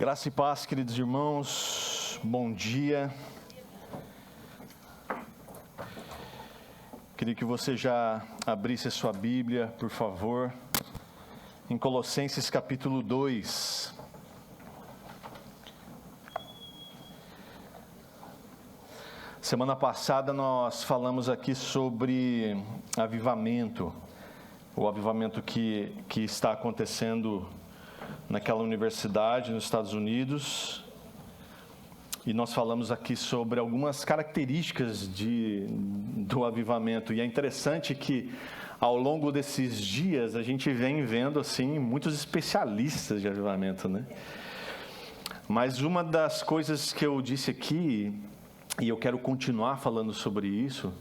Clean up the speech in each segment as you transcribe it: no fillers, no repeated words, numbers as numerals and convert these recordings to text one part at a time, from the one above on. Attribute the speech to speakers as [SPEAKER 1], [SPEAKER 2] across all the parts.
[SPEAKER 1] Graça e paz, queridos irmãos, bom dia. Queria que você já abrisse a sua Bíblia, por favor, em Colossenses capítulo 2. Semana passada nós falamos aqui sobre avivamento, o avivamento que está acontecendo naquela universidade nos Estados Unidos, e nós falamos aqui sobre algumas características do avivamento, e é interessante que ao longo desses dias a gente vem vendo assim muitos especialistas de avivamento, né? Mas uma das coisas que eu disse aqui, e eu quero continuar falando sobre isso,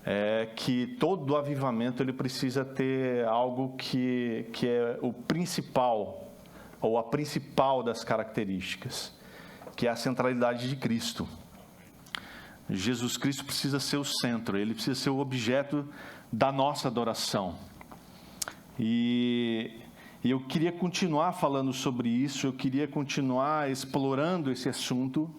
[SPEAKER 1] é que todo avivamento ele precisa ter algo que é o principal, ou a principal das características, que é a centralidade de Cristo. Jesus Cristo precisa ser o centro, ele precisa ser o objeto da nossa adoração. E eu queria continuar falando sobre isso, eu queria continuar explorando esse assunto,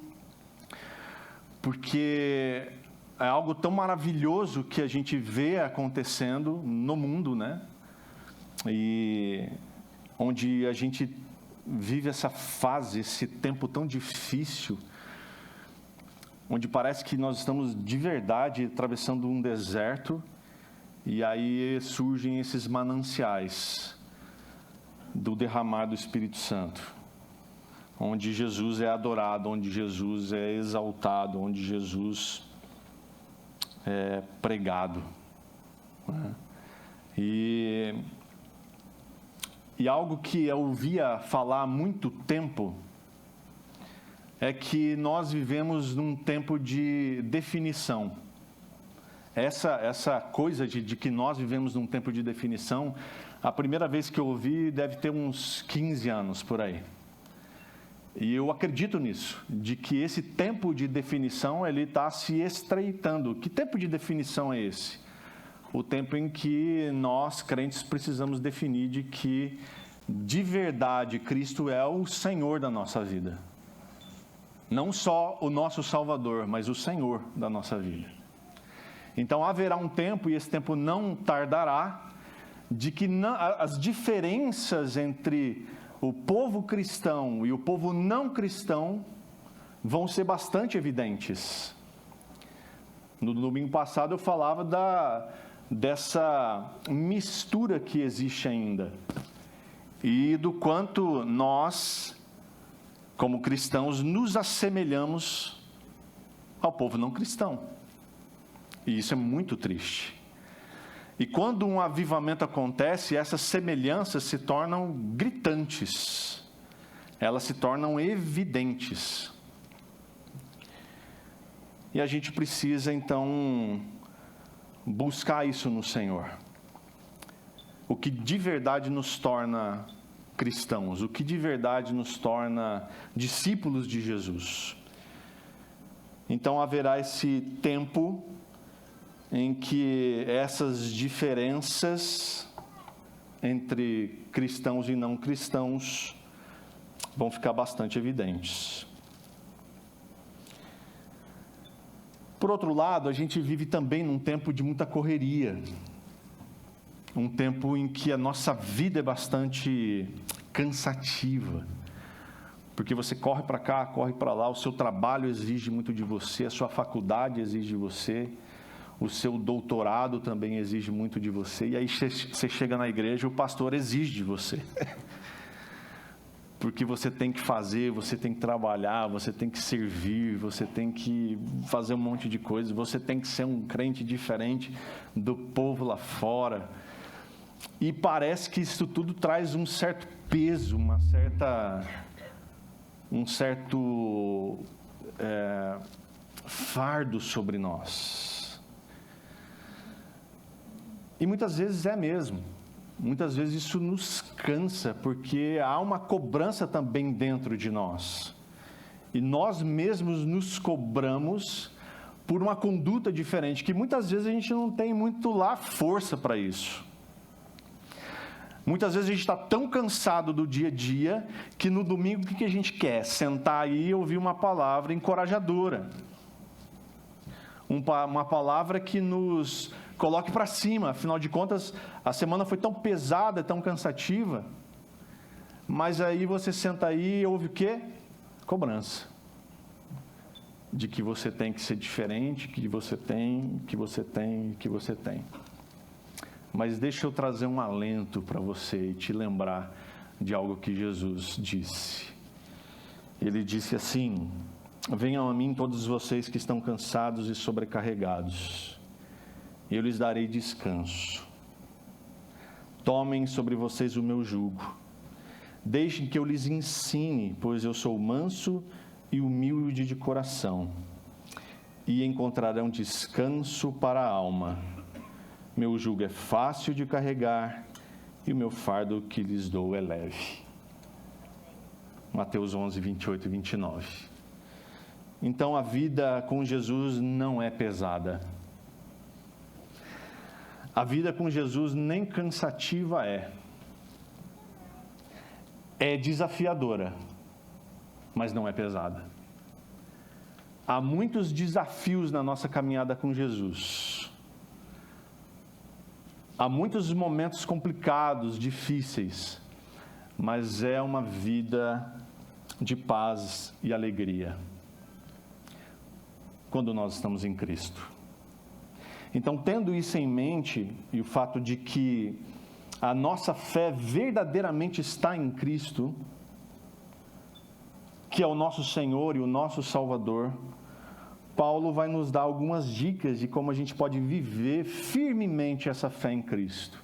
[SPEAKER 1] porque é algo tão maravilhoso que a gente vê acontecendo no mundo, né? E onde a gente vive essa fase, esse tempo tão difícil, onde parece que nós estamos de verdade atravessando um deserto, e aí surgem esses mananciais do derramar do Espírito Santo, onde Jesus é adorado, onde Jesus é exaltado, onde Jesus é pregado, né? E algo que eu ouvia falar há muito tempo é que nós vivemos num tempo de definição. Essa coisa de que nós vivemos num tempo de definição, a primeira vez que eu ouvi deve ter uns 15 anos por aí. E eu acredito nisso, de que esse tempo de definição ele está se estreitando. Que tempo de definição é esse? O tempo em que nós, crentes, precisamos definir de que, de verdade, Cristo é o Senhor da nossa vida. Não só o nosso Salvador, mas o Senhor da nossa vida. Então, haverá um tempo, e esse tempo não tardará, de que as diferenças entre o povo cristão e o povo não cristão vão ser bastante evidentes. No domingo passado eu falava dessa mistura que existe ainda, e do quanto nós, como cristãos, nos assemelhamos ao povo não cristão, e isso é muito triste. E quando um avivamento acontece, essas semelhanças se tornam gritantes, elas se tornam evidentes, e a gente precisa então buscar isso no Senhor. O que de verdade nos torna cristãos, o que de verdade nos torna discípulos de Jesus. Então haverá esse tempo em que essas diferenças entre cristãos e não cristãos vão ficar bastante evidentes. Por outro lado, a gente vive também num tempo de muita correria, um tempo em que a nossa vida é bastante cansativa, porque você corre para cá, corre para lá, o seu trabalho exige muito de você, a sua faculdade exige de você, o seu doutorado também exige muito de você, e aí você chega na igreja, o pastor exige de você. Porque você tem que fazer, você tem que trabalhar, você tem que servir, você tem que fazer um monte de coisas, você tem que ser um crente diferente do povo lá fora. E parece que isso tudo traz um certo peso, um certo fardo sobre nós. E muitas vezes é mesmo. Muitas vezes isso nos cansa, porque há uma cobrança também dentro de nós. E nós mesmos nos cobramos por uma conduta diferente, que muitas vezes a gente não tem muito lá força para isso. Muitas vezes a gente está tão cansado do dia a dia que no domingo o que a gente quer? Sentar aí e ouvir uma palavra encorajadora. Uma palavra que nos coloque para cima. Afinal de contas, a semana foi tão pesada, tão cansativa. Mas aí você senta aí e ouve o quê? Cobrança. De que você tem que ser diferente, que você tem. Mas deixa eu trazer um alento para você e te lembrar de algo que Jesus disse. Ele disse assim: venham a mim todos vocês que estão cansados e sobrecarregados, e eu lhes darei descanso. Tomem sobre vocês o meu jugo. Deixem que eu lhes ensine, pois eu sou manso e humilde de coração, e encontrarão descanso para a alma. Meu jugo é fácil de carregar e o meu fardo que lhes dou é leve. Mateus 11, 28 e 29. Então a vida com Jesus não é pesada. A vida com Jesus nem cansativa é. É desafiadora, mas não é pesada. Há muitos desafios na nossa caminhada com Jesus. Há muitos momentos complicados, difíceis, mas é uma vida de paz e alegria quando nós estamos em Cristo. Então, tendo isso em mente, e o fato de que a nossa fé verdadeiramente está em Cristo, que é o nosso Senhor e o nosso Salvador, Paulo vai nos dar algumas dicas de como a gente pode viver firmemente essa fé em Cristo.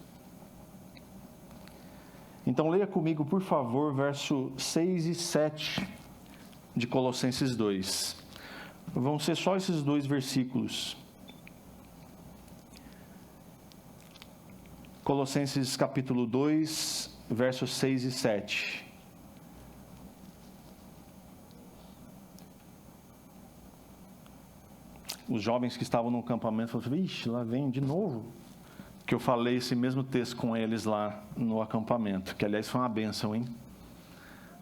[SPEAKER 1] Então leia comigo, por favor, verso 6 e 7 de Colossenses 2. Vão ser só esses dois versículos. Colossenses capítulo 2, versos 6 e 7. Os jovens que estavam no acampamento falaram: ixi, lá vem de novo. Que eu falei esse mesmo texto com eles lá no acampamento, que aliás foi uma bênção, hein?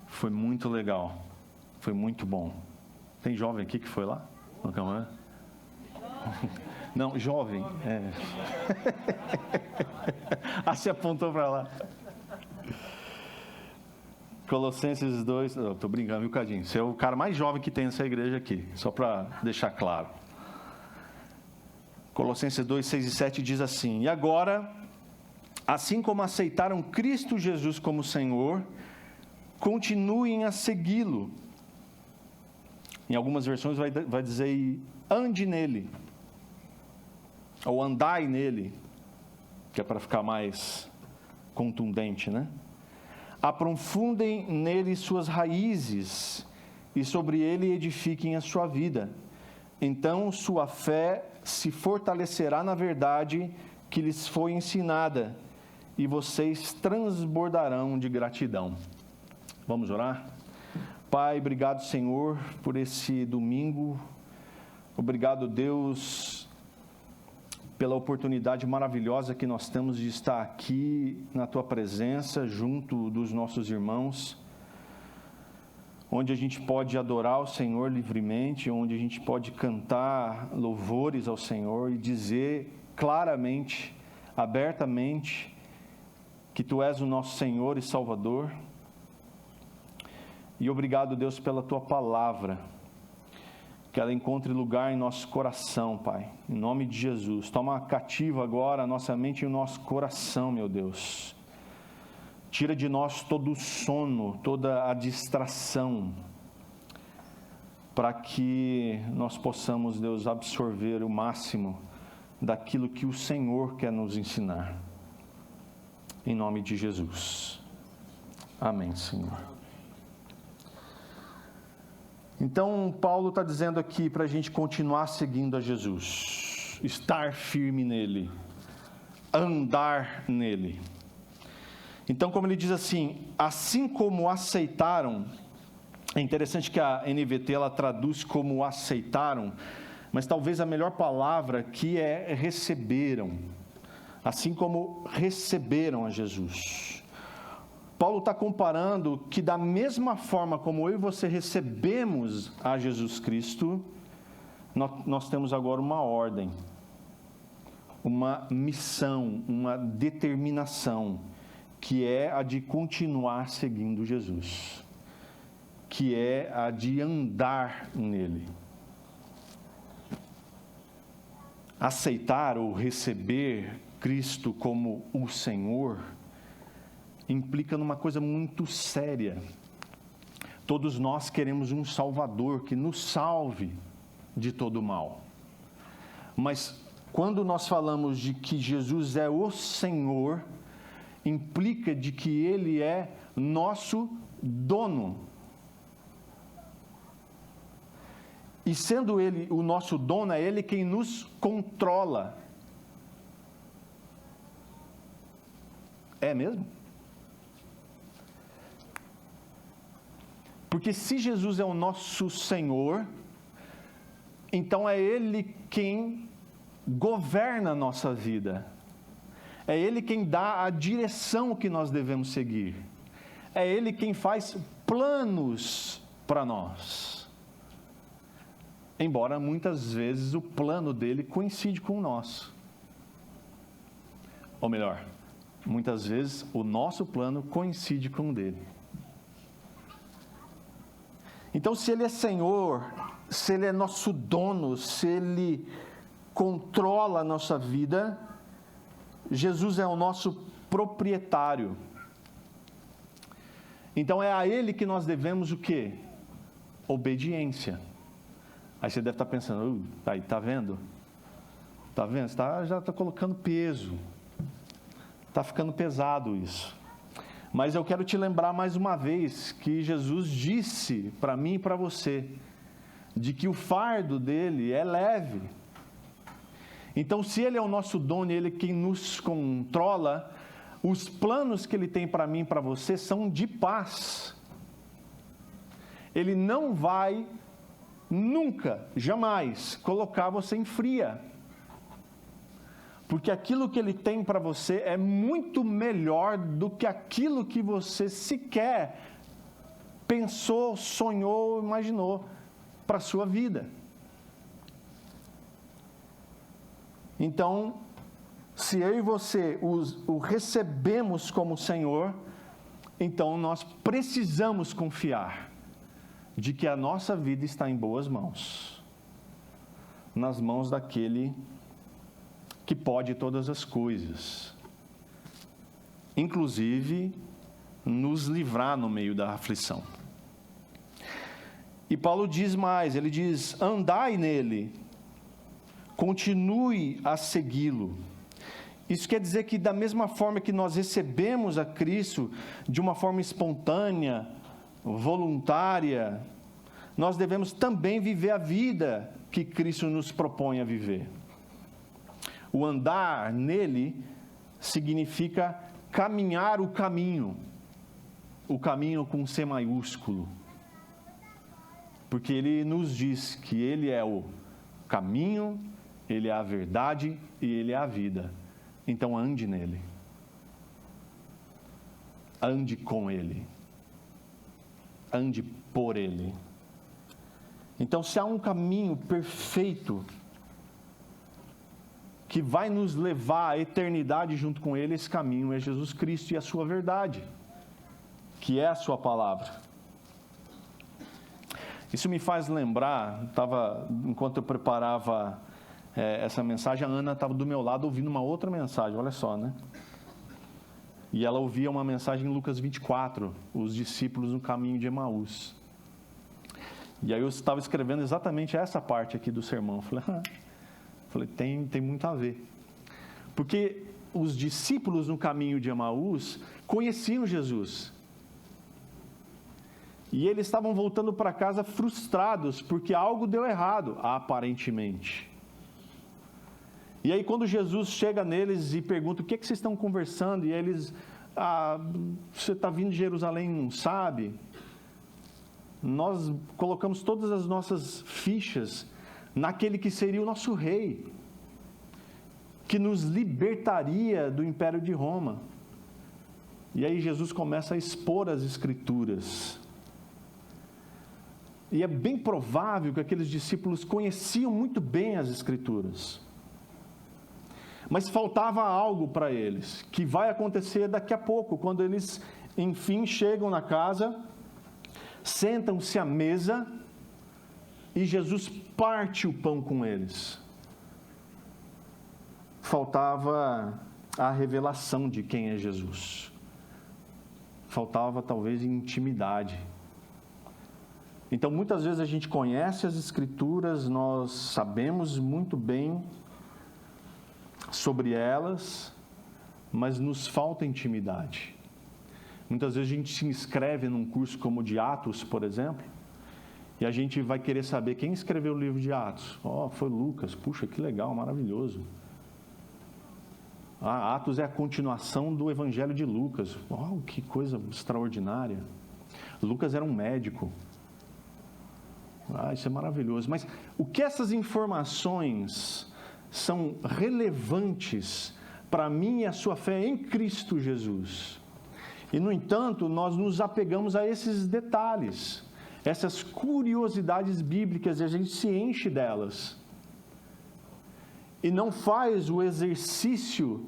[SPEAKER 1] Foi muito legal, foi muito bom. Tem jovem aqui que foi lá no acampamento? Não, jovem. É. Ah, você apontou para lá. Colossenses 2, estou brincando, viu, Cadinho? Você é o cara mais jovem que tem nessa igreja aqui, só para deixar claro. Colossenses 2, 6 e 7 diz assim: e agora, assim como aceitaram Cristo Jesus como Senhor, continuem a segui-lo. Em algumas versões vai dizer: ande nele, ou andai nele, que é para ficar mais contundente, né? Aprofundem nele suas raízes, e sobre ele edifiquem a sua vida. Então sua fé se fortalecerá na verdade que lhes foi ensinada, e vocês transbordarão de gratidão. Vamos orar? Pai, obrigado, Senhor, por esse domingo. Obrigado, Deus, pela oportunidade maravilhosa que nós temos de estar aqui na Tua presença, junto dos nossos irmãos, onde a gente pode adorar o Senhor livremente, onde a gente pode cantar louvores ao Senhor e dizer claramente, abertamente, que Tu és o nosso Senhor e Salvador. E obrigado, Deus, pela Tua palavra, que ela encontre lugar em nosso coração, Pai, em nome de Jesus. Toma cativo agora a nossa mente e o nosso coração, meu Deus. Tira de nós todo o sono, toda a distração, para que nós possamos, Deus, absorver o máximo daquilo que o Senhor quer nos ensinar. Em nome de Jesus. Amém, Senhor. Então, Paulo está dizendo aqui para a gente continuar seguindo a Jesus, estar firme nele, andar nele. Então, como ele diz assim como aceitaram, é interessante que a NVT ela traduz como aceitaram, mas talvez a melhor palavra aqui é receberam, assim como receberam a Jesus. Paulo está comparando que da mesma forma como eu e você recebemos a Jesus Cristo, nós temos agora uma ordem, uma missão, uma determinação, que é a de continuar seguindo Jesus, que é a de andar nele. Aceitar ou receber Cristo como o Senhor implica numa coisa muito séria. Todos nós queremos um Salvador que nos salve de todo mal. Mas quando nós falamos de que Jesus é o Senhor, implica de que Ele é nosso dono. E sendo Ele o nosso dono, é Ele quem nos controla. É mesmo? Porque se Jesus é o nosso Senhor, então é Ele quem governa a nossa vida. É Ele quem dá a direção que nós devemos seguir. É Ele quem faz planos para nós. Embora muitas vezes o plano dele coincide com o nosso. Ou melhor, muitas vezes o nosso plano coincide com o dele. Então, se Ele é Senhor, se Ele é nosso dono, se Ele controla a nossa vida, Jesus é o nosso proprietário. Então, é a Ele que nós devemos o quê? Obediência. Aí você deve estar pensando, aí, tá vendo? Está vendo? Já está colocando peso. Está ficando pesado isso. Mas eu quero te lembrar mais uma vez que Jesus disse para mim e para você, de que o fardo dele é leve. Então, se Ele é o nosso dono, Ele é quem nos controla, os planos que Ele tem para mim e para você são de paz. Ele não vai nunca, jamais, colocar você em fria. Porque aquilo que Ele tem para você é muito melhor do que aquilo que você sequer pensou, sonhou, imaginou para a sua vida. Então, se eu e você o recebemos como Senhor, então nós precisamos confiar de que a nossa vida está em boas mãos, nas mãos daquele que pode todas as coisas, inclusive nos livrar no meio da aflição. E Paulo diz mais, ele diz, andai nele, continue a segui-lo. Isso quer dizer que da mesma forma que nós recebemos a Cristo, de uma forma espontânea, voluntária, nós devemos também viver a vida que Cristo nos propõe a viver. O andar nele significa caminhar o caminho com C maiúsculo, porque ele nos diz que ele é o caminho, ele é a verdade e ele é a vida. Então ande nele, ande com ele, ande por ele. Então, se há um caminho perfeito que vai nos levar à eternidade junto com Ele, esse caminho é Jesus Cristo e a sua verdade, que é a sua palavra. Isso me faz lembrar, enquanto eu preparava essa mensagem, a Ana estava do meu lado ouvindo uma outra mensagem, olha só, né? E ela ouvia uma mensagem em Lucas 24, os discípulos no caminho de Emaús. E aí eu estava escrevendo exatamente essa parte aqui do sermão. Falei, tem muito a ver. Porque os discípulos no caminho de Emaús conheciam Jesus. E eles estavam voltando para casa frustrados, porque algo deu errado, aparentemente. E aí quando Jesus chega neles e pergunta, o que é que vocês estão conversando? E eles, você está vindo de Jerusalém, não sabe? Nós colocamos todas as nossas fichas naquele que seria o nosso rei, que nos libertaria do Império de Roma. E aí Jesus começa a expor as Escrituras. E é bem provável que aqueles discípulos conheciam muito bem as Escrituras. Mas faltava algo para eles, que vai acontecer daqui a pouco, quando eles, enfim, chegam na casa, sentam-se à mesa e Jesus parte o pão com eles. Faltava a revelação de quem é Jesus. Faltava talvez intimidade. Então, muitas vezes a gente conhece as Escrituras, nós sabemos muito bem sobre elas, mas nos falta intimidade. Muitas vezes a gente se inscreve num curso como o de Atos, por exemplo, e a gente vai querer saber quem escreveu o livro de Atos. Foi Lucas. Puxa, que legal, maravilhoso. Atos é a continuação do Evangelho de Lucas. Que coisa extraordinária. Lucas era um médico. Isso é maravilhoso. Mas o que essas informações são relevantes para mim e a sua fé em Cristo Jesus? E, no entanto, nós nos apegamos a esses detalhes, essas curiosidades bíblicas, e a gente se enche delas. E não faz o exercício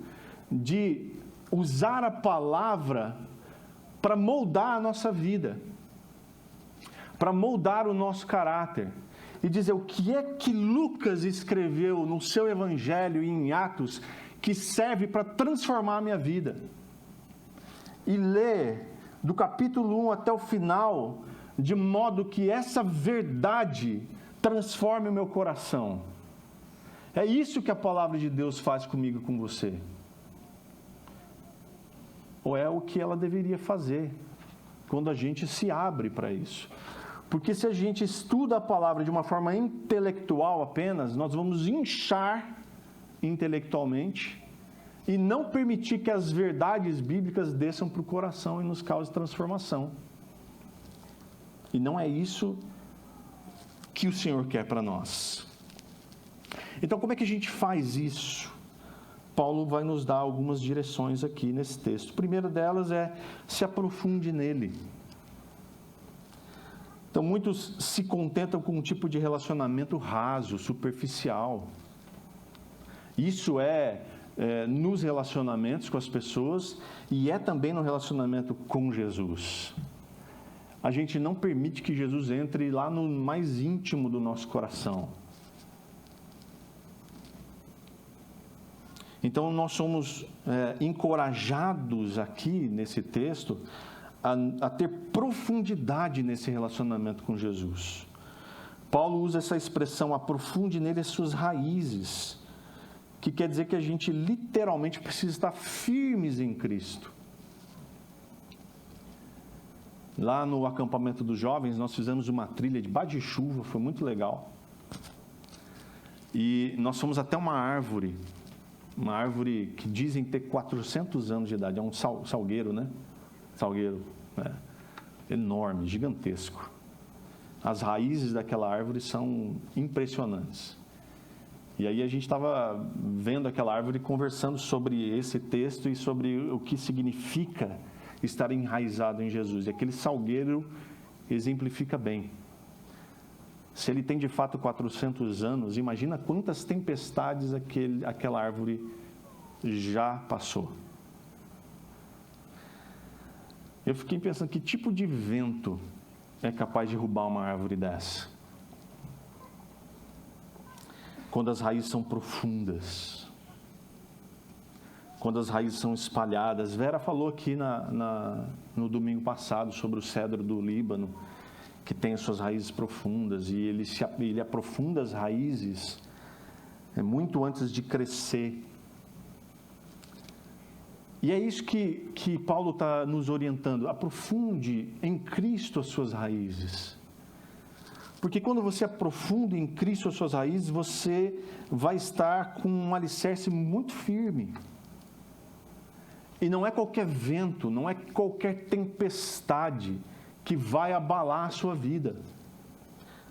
[SPEAKER 1] de usar a palavra para moldar a nossa vida, para moldar o nosso caráter, e dizer o que é que Lucas escreveu no seu Evangelho e em Atos que serve para transformar a minha vida. E ler do capítulo 1 até o final, de modo que essa verdade transforme o meu coração. É isso que a palavra de Deus faz comigo e com você. Ou é o que ela deveria fazer, quando a gente se abre para isso. Porque se a gente estuda a palavra de uma forma intelectual apenas, nós vamos inchar intelectualmente e não permitir que as verdades bíblicas desçam para o coração e nos cause transformação. E não é isso que o Senhor quer para nós. Então, como é que a gente faz isso? Paulo vai nos dar algumas direções aqui nesse texto. A primeira delas é: se aprofunde nele. Então, muitos se contentam com um tipo de relacionamento raso, superficial. Isso é nos relacionamentos com as pessoas e é também no relacionamento com Jesus. A gente não permite que Jesus entre lá no mais íntimo do nosso coração. Então, nós somos encorajados aqui nesse texto a ter profundidade nesse relacionamento com Jesus. Paulo usa essa expressão: aprofunde nele as suas raízes, que quer dizer que a gente literalmente precisa estar firmes em Cristo. Lá no acampamento dos jovens, nós fizemos uma trilha debaixo de chuva, foi muito legal. E nós fomos até uma árvore que dizem ter 400 anos de idade, é um salgueiro, né? Salgueiro, enorme, gigantesco. As raízes daquela árvore são impressionantes. E aí a gente estava vendo aquela árvore e conversando sobre esse texto e sobre o que significa estar enraizado em Jesus. E aquele salgueiro exemplifica bem. Se ele tem de fato 400 anos, imagina quantas tempestades aquela árvore já passou. Eu fiquei pensando, que tipo de vento é capaz de derrubar uma árvore dessa? Quando as raízes são profundas, quando as raízes são espalhadas. Vera falou aqui no domingo passado sobre o cedro do Líbano, que tem as suas raízes profundas, e ele aprofunda as raízes muito antes de crescer. E é isso que Paulo está nos orientando: aprofunde em Cristo as suas raízes. Porque quando você aprofunda em Cristo as suas raízes, você vai estar com um alicerce muito firme. E não é qualquer vento, não é qualquer tempestade que vai abalar a sua vida,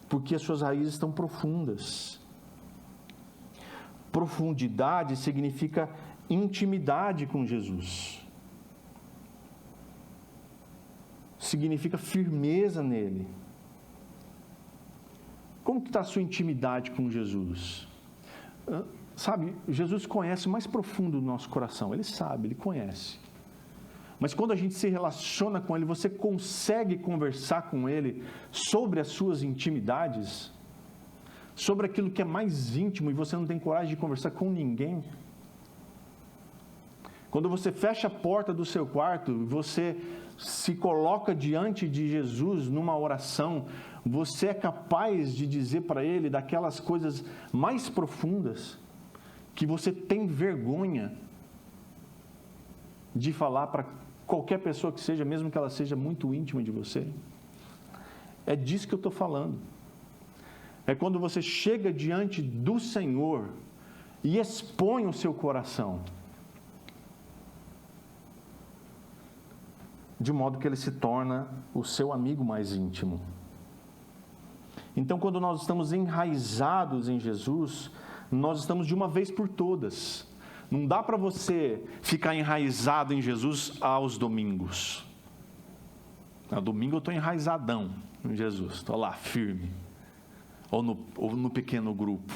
[SPEAKER 1] porque as suas raízes estão profundas. Profundidade significa intimidade com Jesus. significa firmeza nele. Como que está a sua intimidade com Jesus? Sabe, Jesus conhece o mais profundo do nosso coração, Ele sabe, Ele conhece. Mas quando a gente se relaciona com Ele, você consegue conversar com Ele sobre as suas intimidades? Sobre aquilo que é mais íntimo e você não tem coragem de conversar com ninguém? Quando você fecha a porta do seu quarto, você se coloca diante de Jesus numa oração, você é capaz de dizer para Ele daquelas coisas mais profundas que você tem vergonha de falar para qualquer pessoa que seja, mesmo que ela seja muito íntima de você? É disso que eu estou falando. É quando você chega diante do Senhor e expõe o seu coração, de modo que Ele se torna o seu amigo mais íntimo. Então, quando nós estamos enraizados em Jesus, nós estamos de uma vez por todas. Não dá para você ficar enraizado em Jesus aos domingos. No domingo eu estou enraizadão em Jesus, estou lá firme. Ou no pequeno grupo.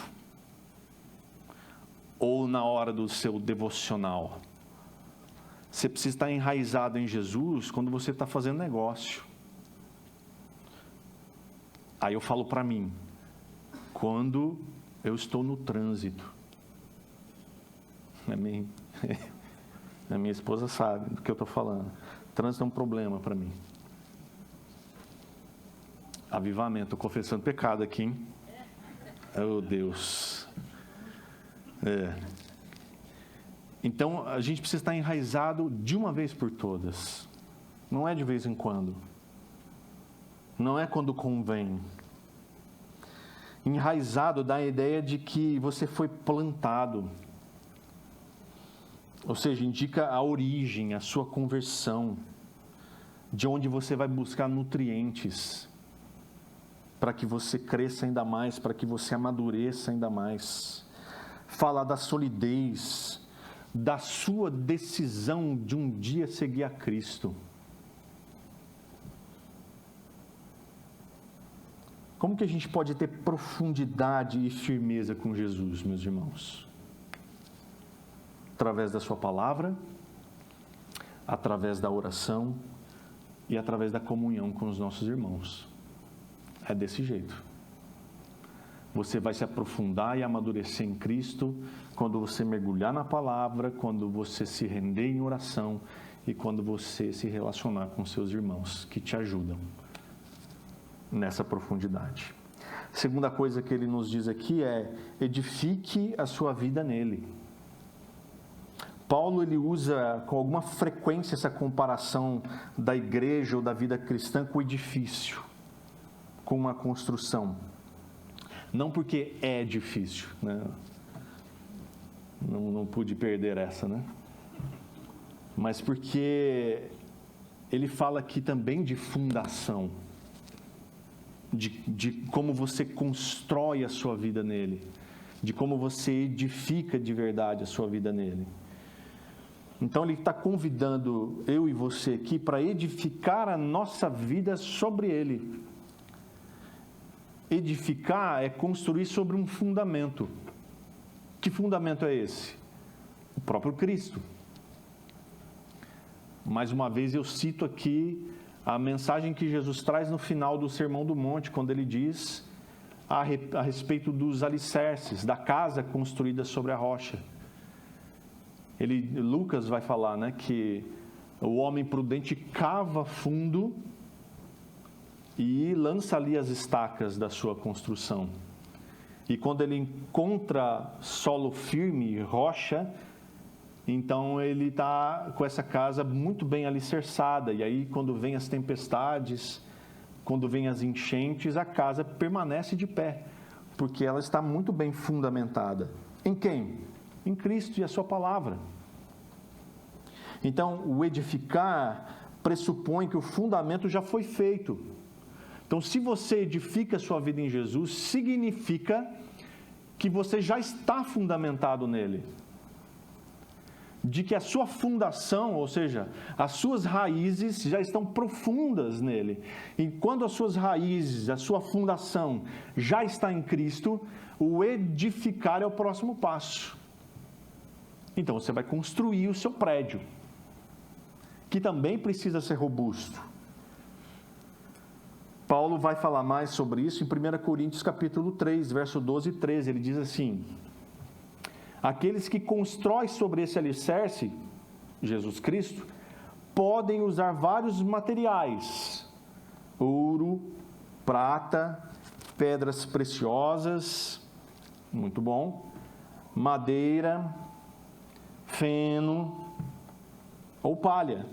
[SPEAKER 1] Ou na hora do seu devocional. Você precisa estar enraizado em Jesus quando você está fazendo negócio. Aí eu falo para mim, quando eu estou no trânsito. A minha esposa sabe do que eu estou falando. Trânsito é um problema para mim. Avivamento, estou confessando pecado aqui, hein? Oh, Deus. Então, a gente precisa estar enraizado de uma vez por todas. Não é de vez em quando. Não é quando convém. Enraizado dá a ideia de que você foi plantado. Ou seja, indica a origem, a sua conversão. De onde você vai buscar nutrientes. Para que você cresça ainda mais, para que você amadureça ainda mais. Fala da solidez, da sua decisão de um dia seguir a Cristo. Como que a gente pode ter profundidade e firmeza com Jesus, meus irmãos? Através da sua palavra, através da oração e através da comunhão com os nossos irmãos. É desse jeito. Você vai se aprofundar e amadurecer em Cristo quando você mergulhar na palavra, quando você se render em oração e quando você se relacionar com seus irmãos que te ajudam nessa profundidade. Segunda coisa que ele nos diz aqui é: edifique a sua vida nele. Paulo ele usa com alguma frequência essa comparação da igreja ou da vida cristã com o edifício, com uma construção. Não porque é difícil, né? Não pude perder essa, né? Mas porque ele fala aqui também de fundação, de como você constrói a sua vida nele, de como você edifica de verdade a sua vida nele. Então ele está convidando eu e você aqui para edificar a nossa vida sobre ele. Edificar é construir sobre um fundamento. Que fundamento é esse? O próprio Cristo. Mais uma vez eu cito aqui a mensagem que Jesus traz no final do Sermão do Monte, quando ele diz a respeito dos alicerces, da casa construída sobre a rocha. Lucas vai falar, né, que o homem prudente cava fundo e lança ali as estacas da sua construção. E quando ele encontra solo firme, rocha, então ele está com essa casa muito bem alicerçada. E aí quando vem as tempestades, quando vem as enchentes, a casa permanece de pé, porque ela está muito bem fundamentada. Em quem? Em Cristo e a sua palavra. Então, o edificar pressupõe que o fundamento já foi feito. Então, se você edifica a sua vida em Jesus, significa que você já está fundamentado nele. de que a sua fundação, ou seja, as suas raízes já estão profundas nele. E quando as suas raízes, a sua fundação já está em Cristo, o edificar é o próximo passo. Então você vai construir o seu prédio, que também precisa ser robusto. Paulo vai falar mais sobre isso em 1 Coríntios capítulo 3, verso 12 e 13. Ele diz assim: aqueles que constroem sobre esse alicerce, Jesus Cristo, podem usar vários materiais: ouro, prata, pedras preciosas, muito bom, madeira, feno ou palha.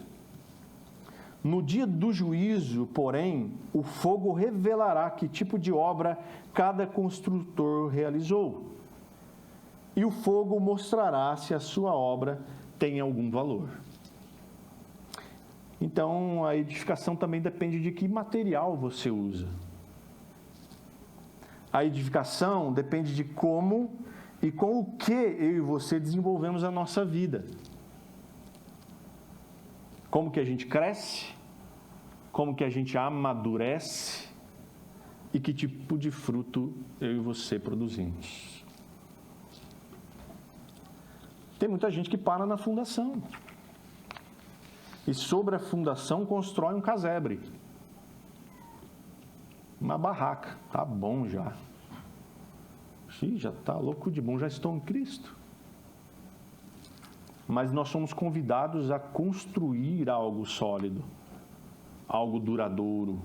[SPEAKER 1] No dia do juízo, porém, o fogo revelará que tipo de obra cada construtor realizou. E o fogo mostrará se a sua obra tem algum valor. Então, a edificação também depende de que material você usa. A edificação depende de como e com o que eu e você desenvolvemos a nossa vida. Como que a gente cresce, como que a gente amadurece e que tipo de fruto eu e você produzimos. Tem muita gente que para na fundação e sobre a fundação constrói um casebre, uma barraca. Tá bom já. Já está louco de bom, já estou em Cristo. Mas nós somos convidados a construir algo sólido, algo duradouro,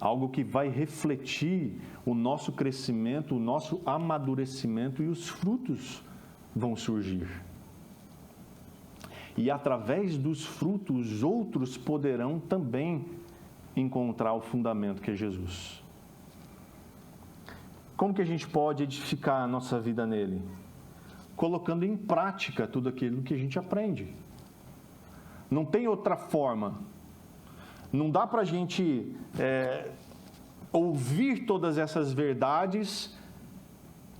[SPEAKER 1] algo que vai refletir o nosso crescimento, o nosso amadurecimento, e os frutos vão surgir. E através dos frutos, outros poderão também encontrar o fundamento que é Jesus. Como que a gente pode edificar a nossa vida nele? Colocando em prática tudo aquilo que a gente aprende. Não tem outra forma. Não dá para a gente ouvir todas essas verdades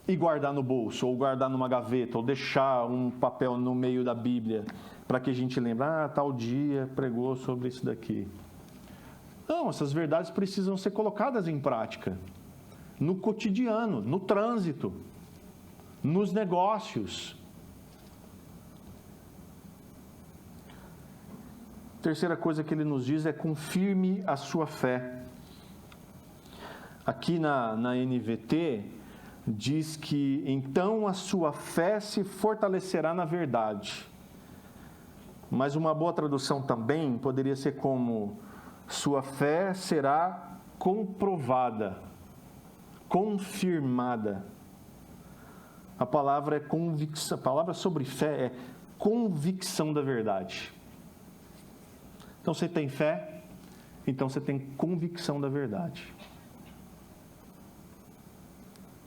[SPEAKER 1] e guardar no bolso, ou guardar numa gaveta, ou deixar um papel no meio da Bíblia, para que a gente lembre, tal dia pregou sobre isso daqui. Não, essas verdades precisam ser colocadas em prática. No cotidiano, no trânsito, nos negócios. Terceira coisa que ele nos diz é: confirme a sua fé. Aqui na NVT diz que então a sua fé se fortalecerá na verdade. Mas uma boa tradução também poderia ser como: sua fé será comprovada, confirmada. A palavra é convicção, a palavra sobre fé é convicção da verdade. Então você tem fé, então você tem convicção da verdade.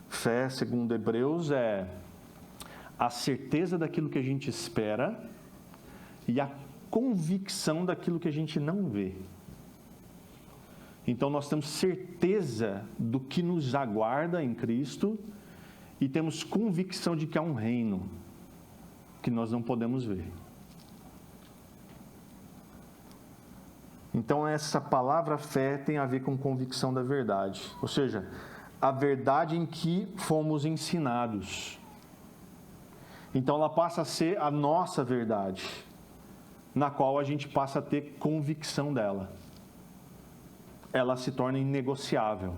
[SPEAKER 1] Fé, segundo Hebreus, é a certeza daquilo que a gente espera e a convicção daquilo que a gente não vê. Então nós temos certeza do que nos aguarda em Cristo e temos convicção de que há um reino que nós não podemos ver. Então essa palavra fé tem a ver com convicção da verdade, ou seja, a verdade em que fomos ensinados. Então ela passa a ser a nossa verdade, na qual a gente passa a ter convicção dela. Ela se torna inegociável.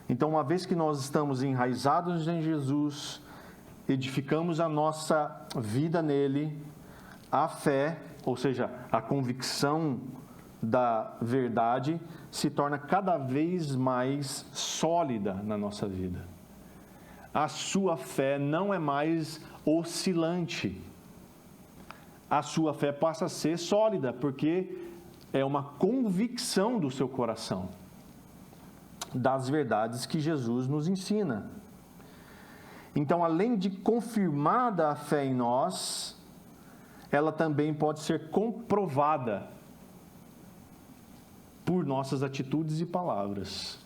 [SPEAKER 1] Então, uma vez que nós estamos enraizados em Jesus, edificamos a nossa vida nele, a fé, ou seja, a convicção da verdade, se torna cada vez mais sólida na nossa vida. A sua fé não é mais oscilante. A sua fé passa a ser sólida, porque é uma convicção do seu coração das verdades que Jesus nos ensina. Então, além de confirmada a fé em nós, ela também pode ser comprovada por nossas atitudes e palavras.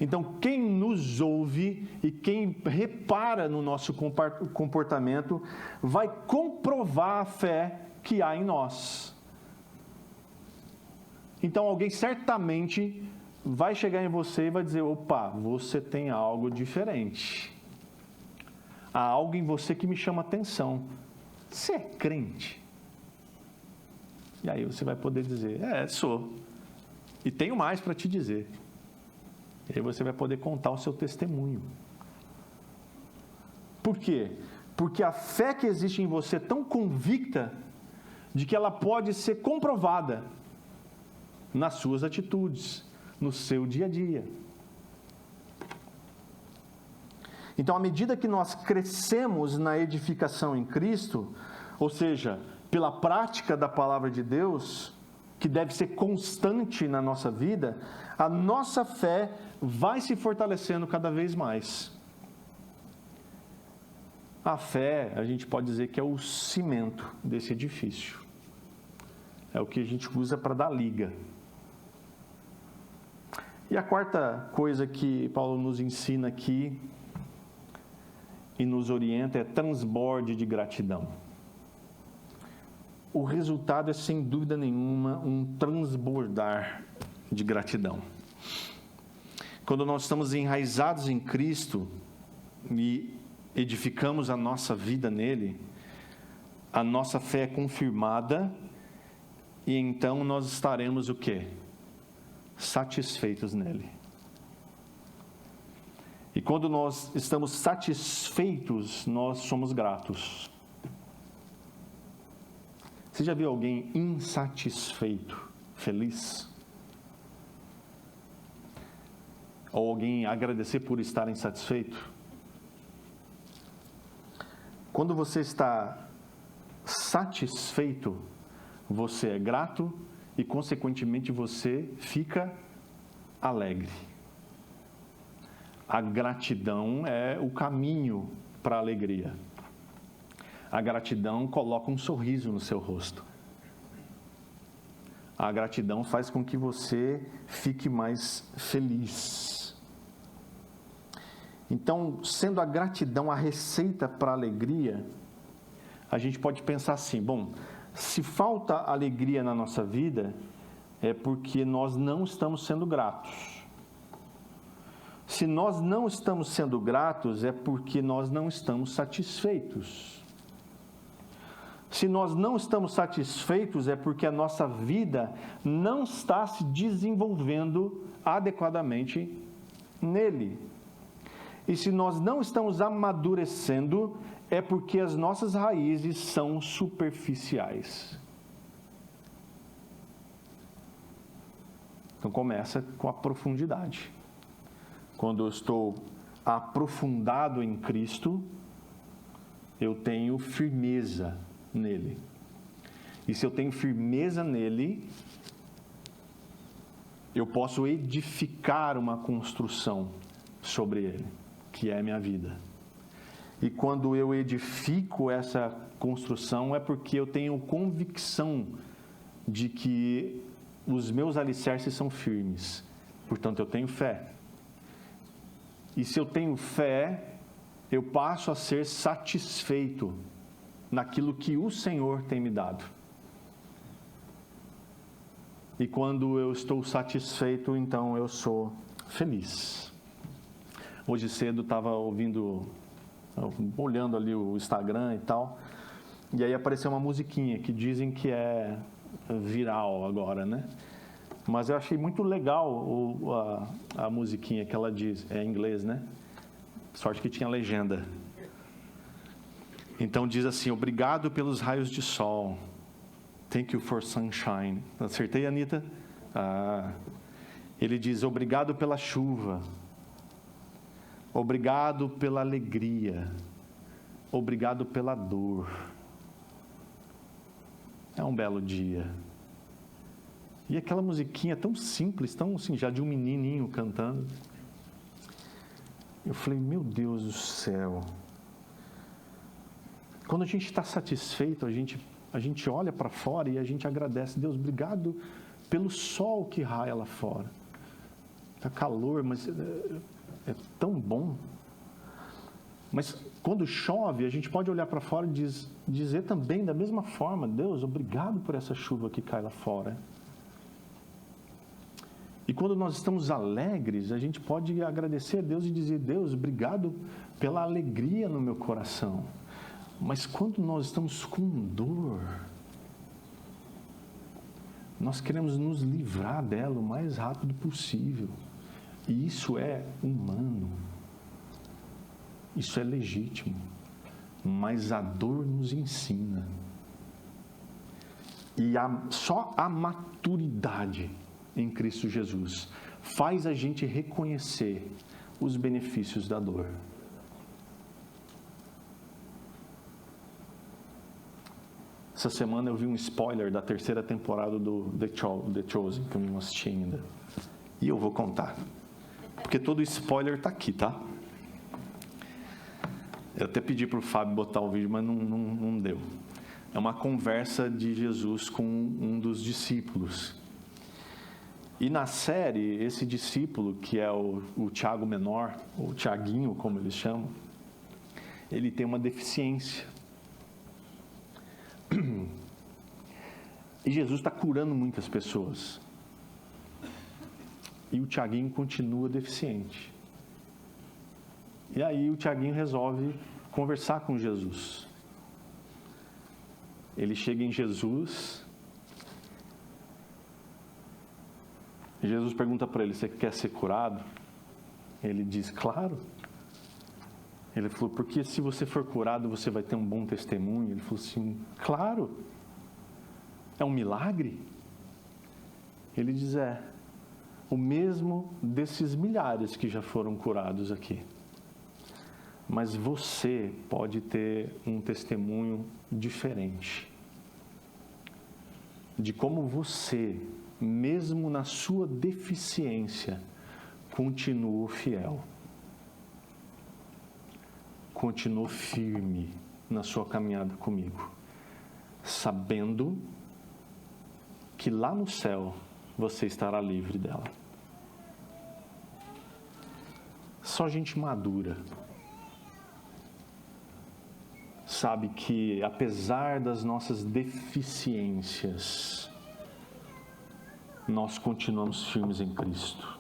[SPEAKER 1] Então, quem nos ouve e quem repara no nosso comportamento vai comprovar a fé que há em nós. Então, alguém certamente vai chegar em você e vai dizer: opa, você tem algo diferente. Há algo em você que me chama atenção. Você é crente? E aí você vai poder dizer: sou. E tenho mais para te dizer. E aí você vai poder contar o seu testemunho. Por quê? Porque a fé que existe em você é tão convicta de que ela pode ser comprovada nas suas atitudes, no seu dia a dia. Então, à medida que nós crescemos na edificação em Cristo, ou seja, pela prática da palavra de Deus, que deve ser constante na nossa vida, a nossa fé vai se fortalecendo cada vez mais. A fé, a gente pode dizer que é o cimento desse edifício. É o que a gente usa para dar liga. E a quarta coisa que Paulo nos ensina aqui e nos orienta é transborde de gratidão. O resultado é, sem dúvida nenhuma, um transbordar de gratidão. Quando nós estamos enraizados em Cristo e edificamos a nossa vida nele, a nossa fé é confirmada e então nós estaremos o quê? Satisfeitos nele. E quando nós estamos satisfeitos, nós somos gratos. Você já viu alguém insatisfeito, feliz? Ou alguém agradecer por estar insatisfeito? Quando você está satisfeito, você é grato e, consequentemente, você fica alegre. A gratidão é o caminho para a alegria. A gratidão coloca um sorriso no seu rosto. A gratidão faz com que você fique mais feliz. Então, sendo a gratidão a receita para a alegria, a gente pode pensar assim: bom, se falta alegria na nossa vida, é porque nós não estamos sendo gratos. Se nós não estamos sendo gratos, é porque nós não estamos satisfeitos. Se nós não estamos satisfeitos, é porque a nossa vida não está se desenvolvendo adequadamente nele. E se nós não estamos amadurecendo, é porque as nossas raízes são superficiais. Então começa com a profundidade. Quando eu estou aprofundado em Cristo, eu tenho firmeza nele. E se eu tenho firmeza nele, eu posso edificar uma construção sobre ele, que é a minha vida. E quando eu edifico essa construção, é porque eu tenho convicção de que os meus alicerces são firmes. Portanto, eu tenho fé. E se eu tenho fé, eu passo a ser satisfeito naquilo que o Senhor tem me dado. E quando eu estou satisfeito, então eu sou feliz. Hoje cedo estava olhando ali o Instagram e tal, e aí apareceu uma musiquinha que dizem que é viral agora, né? Mas eu achei muito legal a musiquinha que ela diz, é em inglês, né? Sorte que tinha legenda. Então diz assim: obrigado pelos raios de sol. Thank you for sunshine. Acertei, Anitta? Ele diz: obrigado pela chuva. Obrigado pela alegria. Obrigado pela dor. É um belo dia. E aquela musiquinha tão simples, tão assim, já de um menininho cantando. Eu falei: meu Deus do céu. Quando a gente está satisfeito, a gente olha para fora e a gente agradece: Deus, obrigado pelo sol que raia lá fora. Está calor, mas é tão bom. Mas quando chove, a gente pode olhar para fora e dizer também da mesma forma: Deus, obrigado por essa chuva que cai lá fora. E quando nós estamos alegres, a gente pode agradecer a Deus e dizer: Deus, obrigado pela alegria no meu coração. Mas quando nós estamos com dor, nós queremos nos livrar dela o mais rápido possível. E isso é humano. Isso é legítimo. Mas a dor nos ensina. E só a maturidade em Cristo Jesus faz a gente reconhecer os benefícios da dor. Essa semana eu vi um spoiler da 3ª temporada do The Chosen, que eu não assisti ainda. E eu vou contar. Porque todo spoiler está aqui, tá? Eu até pedi para o Fábio botar o vídeo, mas não deu. É uma conversa de Jesus com um dos discípulos. E na série, esse discípulo, que é o Tiago Menor, ou Tiaguinho, como eles chamam, ele tem uma deficiência. E Jesus está curando muitas pessoas. E o Tiaguinho continua deficiente. E aí o Tiaguinho resolve conversar com Jesus. Ele chega em Jesus. E Jesus pergunta para ele: você quer ser curado? Ele diz: claro. Ele falou: porque se você for curado, você vai ter um bom testemunho. Ele falou assim: claro. É um milagre? Ele diz: é. O mesmo desses milhares que já foram curados aqui. Mas você pode ter um testemunho diferente. De como você, mesmo na sua deficiência, continuou fiel. Continuou firme na sua caminhada comigo. Sabendo que lá no céu você estará livre dela. Só gente madura sabe que, apesar das nossas deficiências, nós continuamos firmes em Cristo.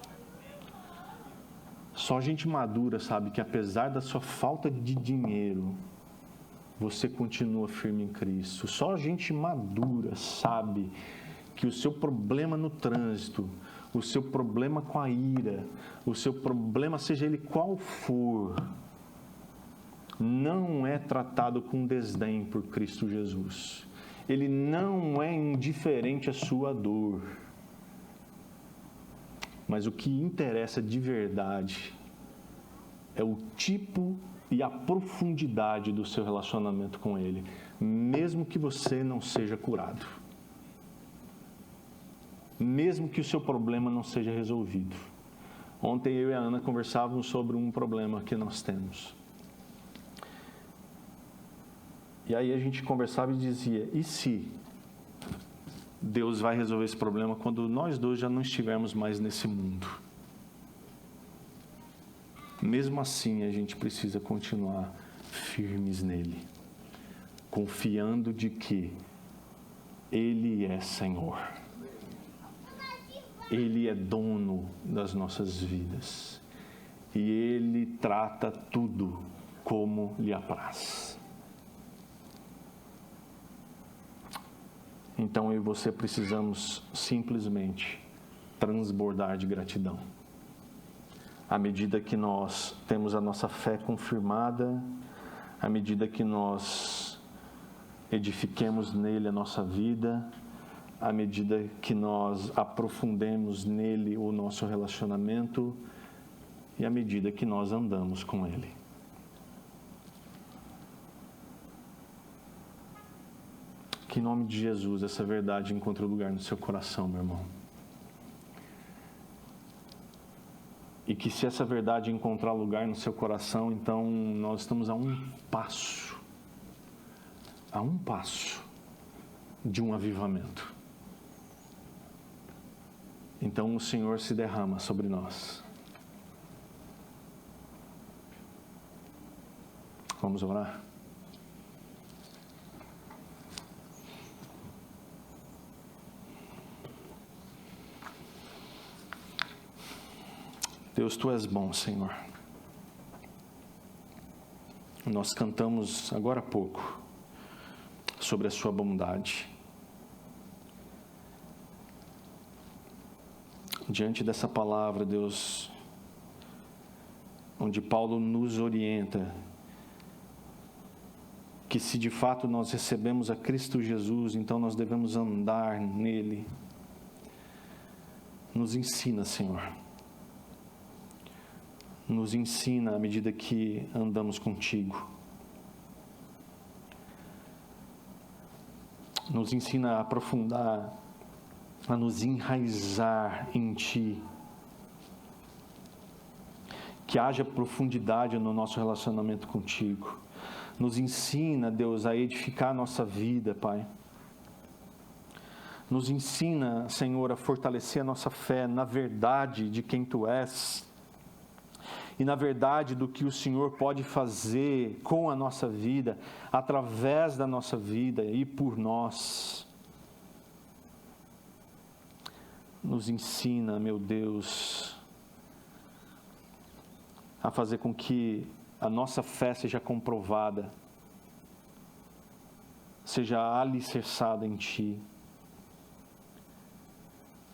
[SPEAKER 1] Só gente madura sabe que, apesar da sua falta de dinheiro, você continua firme em Cristo. Só gente madura sabe que o seu problema no trânsito, o seu problema com a ira, o seu problema, seja ele qual for, não é tratado com desdém por Cristo Jesus. Ele não é indiferente à sua dor. Mas o que interessa de verdade é o tipo e a profundidade do seu relacionamento com Ele, mesmo que você não seja curado. Mesmo que o seu problema não seja resolvido. Ontem eu e a Ana conversávamos sobre um problema que nós temos. E aí a gente conversava e dizia: e se Deus vai resolver esse problema quando nós dois já não estivermos mais nesse mundo? Mesmo assim, a gente precisa continuar firmes nele, confiando de que Ele é Senhor. Ele é dono das nossas vidas. E Ele trata tudo como lhe apraz. Então eu e você precisamos simplesmente transbordar de gratidão. À medida que nós temos a nossa fé confirmada, à medida que nós edifiquemos nele a nossa vida, à medida que nós aprofundemos nele o nosso relacionamento e à medida que nós andamos com ele. Que em nome de Jesus essa verdade encontre lugar no seu coração, meu irmão. E que se essa verdade encontrar lugar no seu coração, então nós estamos a um passo de um avivamento. então o Senhor se derrama sobre nós. Vamos orar? Deus, Tu és bom, Senhor. Nós cantamos agora há pouco sobre a Sua bondade. Diante dessa palavra, Deus, onde Paulo nos orienta que se de fato nós recebemos a Cristo Jesus, então nós devemos andar nele. Nos ensina, Senhor. Nos ensina à medida que andamos contigo. Nos ensina a aprofundar, a nos enraizar em Ti. Que haja profundidade no nosso relacionamento contigo. Nos ensina, Deus, a edificar a nossa vida, Pai. Nos ensina, Senhor, a fortalecer a nossa fé na verdade de quem Tu és. E na verdade do que o Senhor pode fazer com a nossa vida, através da nossa vida e por nós. Nos ensina, meu Deus, a fazer com que a nossa fé seja comprovada, seja alicerçada em Ti.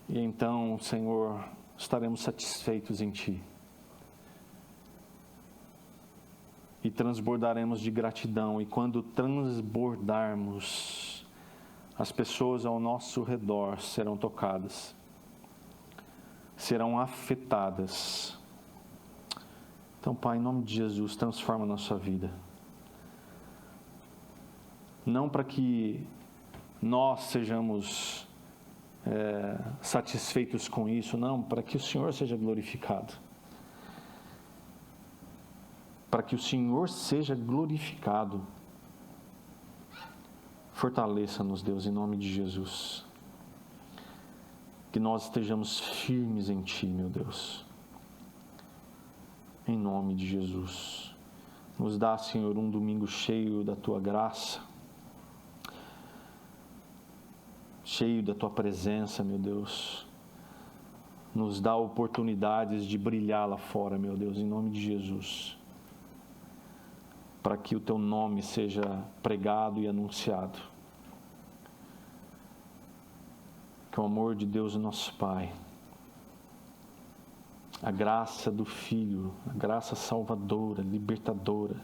[SPEAKER 1] E então, Senhor, estaremos satisfeitos em Ti. E transbordaremos de gratidão. E quando transbordarmos, as pessoas ao nosso redor serão tocadas, serão afetadas. Então, Pai, em nome de Jesus, transforma a nossa vida. Não para que nós sejamos satisfeitos com isso, não, para que o Senhor seja glorificado. Para que o Senhor seja glorificado. Fortaleça-nos, Deus, em nome de Jesus. Que nós estejamos firmes em Ti, meu Deus. Em nome de Jesus. Nos dá, Senhor, um domingo cheio da Tua graça. Cheio da Tua presença, meu Deus. Nos dá oportunidades de brilhar lá fora, meu Deus, em nome de Jesus. Para que o Teu nome seja pregado e anunciado. Que o amor de Deus, nosso Pai, a graça do Filho, a graça salvadora, libertadora,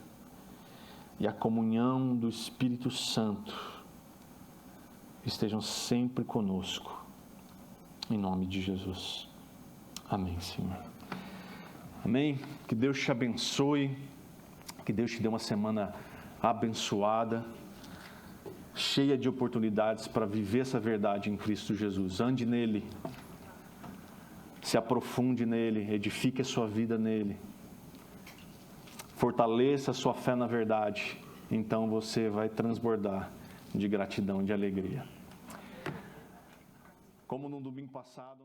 [SPEAKER 1] e a comunhão do Espírito Santo estejam sempre conosco, em nome de Jesus. Amém, Senhor. Amém. Que Deus te abençoe. Que Deus te dê uma semana abençoada, cheia de oportunidades para viver essa verdade em Cristo Jesus. Ande nele, se aprofunde nele, edifique a sua vida nele, fortaleça a sua fé na verdade, então você vai transbordar de gratidão, de alegria. Como no domingo passado...